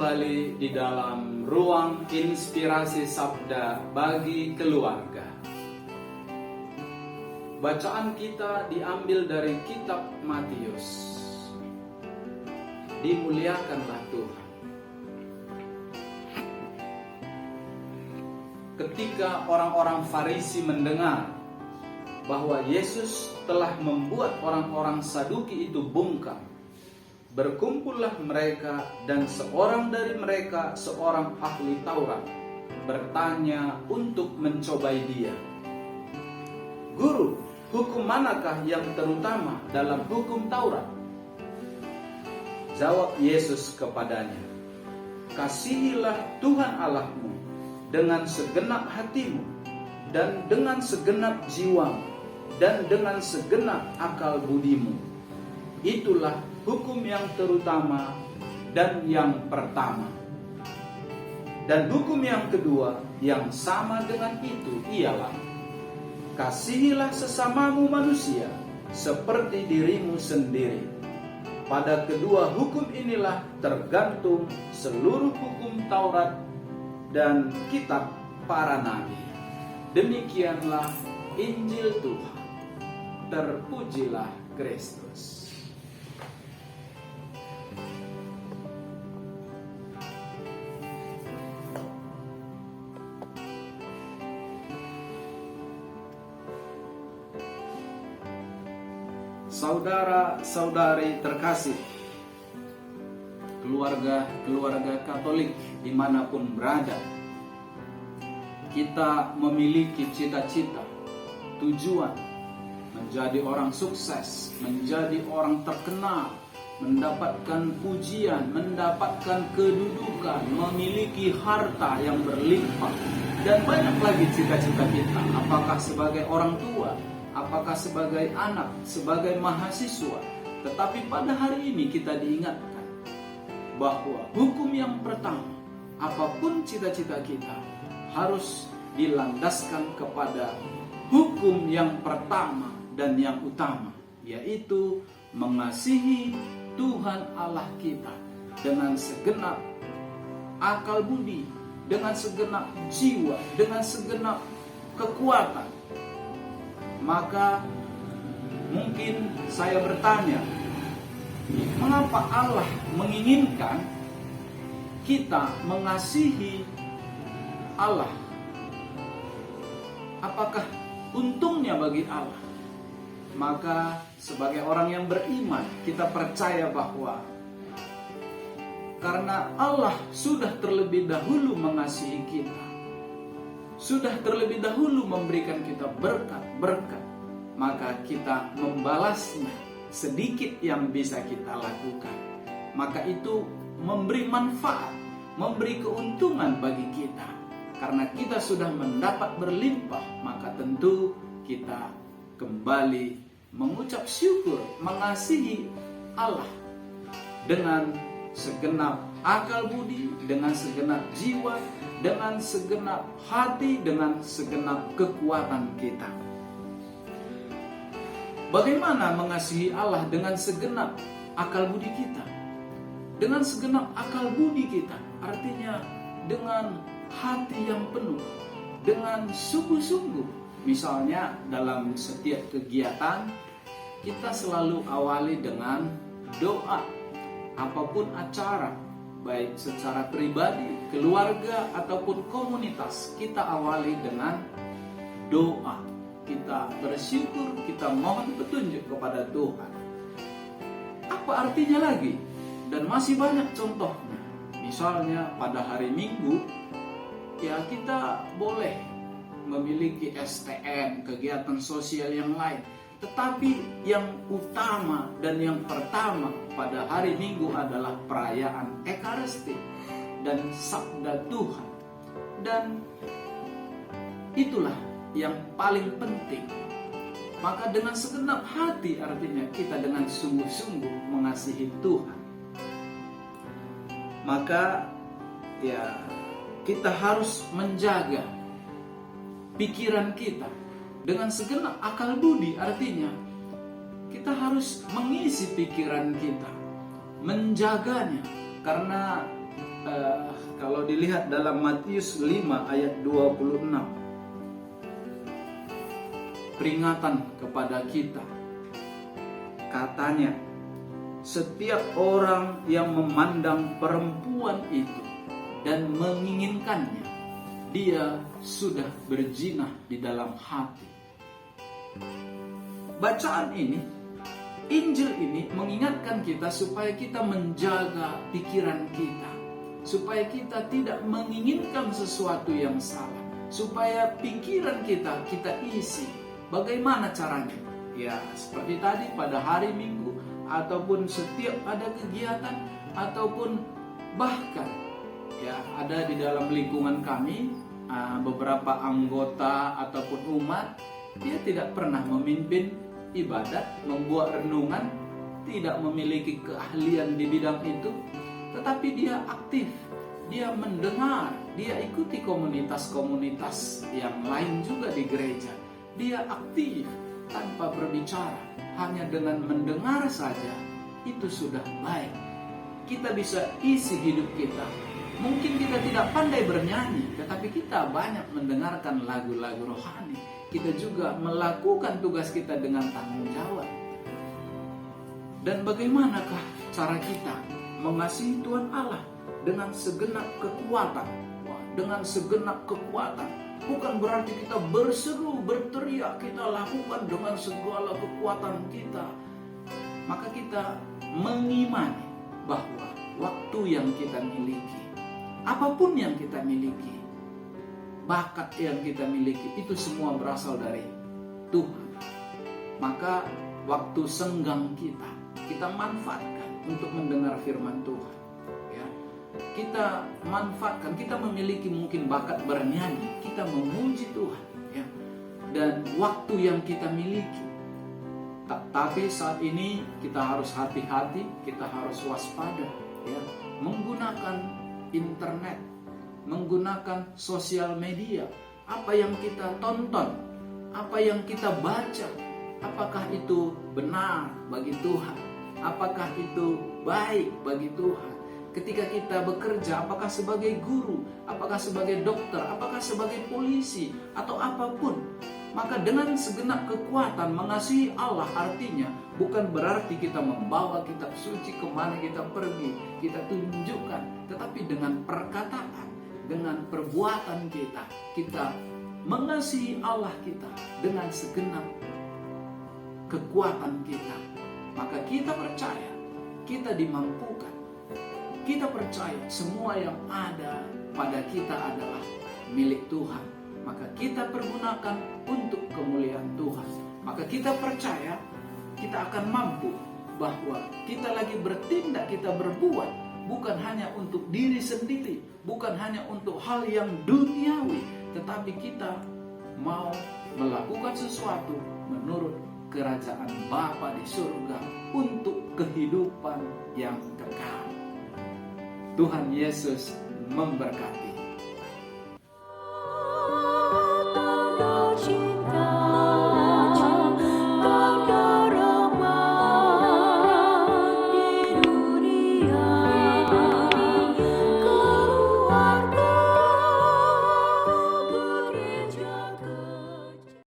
kembali di dalam ruang inspirasi sabda bagi keluarga. Bacaan kita diambil dari kitab Matius. Dimuliakanlah Tuhan. Ketika orang-orang Farisi mendengar bahwa Yesus telah membuat orang-orang Saduki itu bungkam, berkumpullah mereka dan seorang dari mereka, seorang ahli Taurat, bertanya untuk mencobai dia. Guru, hukum manakah yang terutama dalam hukum Taurat? Jawab Yesus kepadanya, kasihilah Tuhan Allahmu dengan segenap hatimu, dan dengan segenap jiwamu, dan dengan segenap akal budimu. Itulah hukum yang terutama dan yang pertama. Dan hukum yang kedua yang sama dengan itu ialah, kasihilah sesamamu manusia seperti dirimu sendiri. Pada kedua hukum inilah tergantung seluruh hukum Taurat dan kitab para nabi. Demikianlah Injil Tuhan. Terpujilah Kristus. Saudara-saudari terkasih, keluarga Katolik dimanapun berada, kita memiliki cita-cita, tujuan menjadi orang sukses, menjadi orang terkenal, mendapatkan pujian, mendapatkan kedudukan, memiliki harta yang berlimpah, dan banyak lagi cita-cita kita. Apakah sebagai orang tua, apakah sebagai anak, sebagai mahasiswa. Tetapi pada hari ini kita diingatkan bahwa hukum yang pertama, apapun cita-cita kita, harus dilandaskan kepada hukum yang pertama dan yang utama, yaitu mengasihi Tuhan Allah kita dengan segenap akal budi, dengan segenap jiwa, dengan segenap kekuatan. Maka mungkin saya bertanya, mengapa Allah menginginkan kita mengasihi Allah? Apakah untungnya bagi Allah? Maka sebagai orang yang beriman, kita percaya bahwa karena Allah sudah terlebih dahulu mengasihi kita, sudah terlebih dahulu memberikan kita berkat-berkat, maka kita membalasnya sedikit yang bisa kita lakukan. Maka itu memberi manfaat, memberi keuntungan bagi kita. Karena kita sudah mendapat berlimpah, maka tentu kita kembali mengucap syukur, mengasihi Allah dengan segenap akal budi, dengan segenap jiwa, dengan segenap hati, dengan segenap kekuatan kita. Bagaimana mengasihi Allah dengan segenap akal budi kita? Dengan segenap akal budi kita, artinya dengan hati yang penuh, dengan sungguh-sungguh. Misalnya dalam setiap kegiatan, kita selalu awali dengan doa. Apapun acara, baik secara pribadi, keluarga, ataupun komunitas, kita awali dengan doa. Kita bersyukur, kita mohon petunjuk kepada Tuhan. Apa artinya lagi? Dan masih banyak contohnya. Misalnya pada hari Minggu, ya kita boleh memiliki STM, kegiatan sosial yang lain. Tetapi yang utama dan yang pertama pada hari Minggu adalah perayaan Ekaristi dan Sabda Tuhan. Dan itulah yang paling penting. Maka dengan segenap hati, artinya kita dengan sungguh-sungguh mengasihi Tuhan. Maka ya kita harus menjaga pikiran kita dengan segenap akal budi, artinya kita harus mengisi pikiran kita, menjaganya, karena kalau dilihat dalam Matius 5 ayat 26, peringatan kepada kita. Katanya, setiap orang yang memandang perempuan itu dan menginginkannya, dia sudah berzina di dalam hati. Bacaan ini, Injil ini mengingatkan kita supaya kita menjaga pikiran kita, supaya kita tidak menginginkan sesuatu yang salah, supaya pikiran kita isi. Bagaimana caranya? Ya, seperti tadi pada hari Minggu, ataupun setiap ada kegiatan, ataupun bahkan ya ada di dalam lingkungan kami beberapa anggota ataupun umat, dia tidak pernah memimpin ibadat, membuat renungan, tidak memiliki keahlian di bidang itu, tetapi dia aktif, dia mendengar, dia ikuti komunitas-komunitas yang lain juga di gereja. Dia aktif tanpa berbicara, hanya dengan mendengar saja itu sudah baik. Kita bisa isi hidup kita. Mungkin kita tidak pandai bernyanyi, tetapi kita banyak mendengarkan lagu-lagu rohani. Kita juga melakukan tugas kita dengan tanggung jawab. Dan bagaimanakah cara kita mengasihi Tuhan Allah dengan segenap kekuatan? Dengan segenap kekuatan. Bukan berarti kita berseru, berteriak, kita lakukan dengan segala kekuatan kita. Maka kita mengimani bahwa waktu yang kita miliki, apapun yang kita miliki, bakat yang kita miliki, itu semua berasal dari Tuhan. Maka waktu senggang kita manfaatkan untuk mendengar firman Tuhan. Ya, kita manfaatkan, kita memiliki mungkin bakat bernyanyi, kita memuji Tuhan. Ya, dan waktu yang kita miliki. Tapi saat ini kita harus hati-hati, kita harus waspada. Ya, menggunakan internet, menggunakan sosial media, apa yang kita tonton, apa yang kita baca, apakah itu benar bagi Tuhan, apakah itu baik bagi Tuhan. Ketika kita bekerja, apakah sebagai guru, apakah sebagai dokter, apakah sebagai polisi, atau apapun, maka dengan segenap kekuatan mengasihi Allah artinya bukan berarti kita membawa kitab suci kemana kita pergi, kita tunjukkan, tetapi dengan perkataan, dengan perbuatan kita mengasihi Allah kita dengan segenap kekuatan kita. Maka kita percaya, kita dimampukan, kita percaya semua yang ada pada kita adalah milik Tuhan. Maka kita pergunakan untuk kemuliaan Tuhan. Maka kita percaya kita akan mampu bahwa kita lagi bertindak, kita berbuat bukan hanya untuk diri sendiri, bukan hanya untuk hal yang duniawi, tetapi kita mau melakukan sesuatu menurut kerajaan Bapa di surga untuk kehidupan yang kekal. Tuhan Yesus memberkati.